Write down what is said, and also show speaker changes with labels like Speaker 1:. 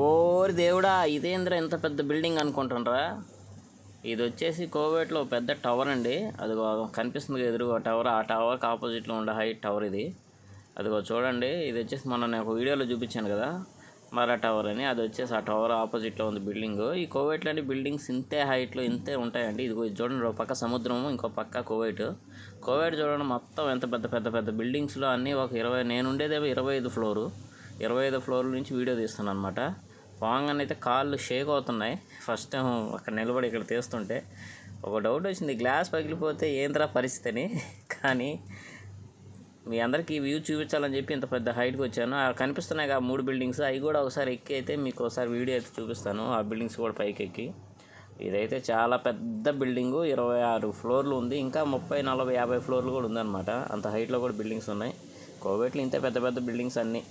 Speaker 1: ఓరి దేవుడా, ఇదేంద్ర ఇంత పెద్ద బిల్డింగ్ అనుకుంటుండ్రా? ఇది వచ్చేసి కోవేట్లో పెద్ద టవర్ అండి. అదిగో కనిపిస్తుంది ఎదురుగా టవర్. ఆ టవర్కి ఆపోజిట్లో ఉండే హైట్ టవర్ ఇది. అదిగో చూడండి, ఇది వచ్చేసి మొన్న నేను ఒక వీడియోలో చూపించాను కదా, మరా టవర్ అని. అది వచ్చేసి ఆ టవర్ ఆపోజిట్లో ఉంది బిల్డింగ్. ఈ కోవేట్లోని బిల్డింగ్స్ ఇంతే హైట్లో ఇంతే ఉంటాయండి. ఇదిగో ఇది చూడండి, ఒక పక్క సముద్రము, ఇంకో పక్క కోవేట్. కోవేట్ చూడండి, మొత్తం ఎంత పెద్ద పెద్ద పెద్ద బిల్డింగ్స్లో అన్నీ ఒక 20, నేను ఉండేదేమో 25 ఫ్లోరు. 25 ఫ్లోర్ల నుంచి వీడియో తీస్తాను అనమాట. పోగానే అయితే కాళ్ళు షేక్ అవుతున్నాయి. ఫస్ట్ టైం అక్కడ నిలబడి ఇక్కడ తీస్తుంటే ఒక డౌట్ వచ్చింది, గ్లాస్ పగిలిపోతే ఏంద్రా పరిస్థితి అని. కానీ మీ అందరికీ వ్యూ చూపించాలని చెప్పి ఇంత పెద్ద హైట్కి వచ్చాను. కనిపిస్తున్నాయి ఆ 3 బిల్డింగ్స్, అవి కూడా ఒకసారి ఎక్కి అయితే మీకు ఒకసారి వీడియో అయితే చూపిస్తాను. ఆ బిల్డింగ్స్ కూడా పైకి ఎక్కి. ఇదైతే చాలా పెద్ద బిల్డింగు, 26 ఫ్లోర్లు ఉంది. ఇంకా 30, 40, 50 ఫ్లోర్లు కూడా ఉందన్నమాట. అంత హైట్లో కూడా బిల్డింగ్స్ ఉన్నాయి. కోవేట్లో ఇంత పెద్ద పెద్ద బిల్డింగ్స్ అన్నీ.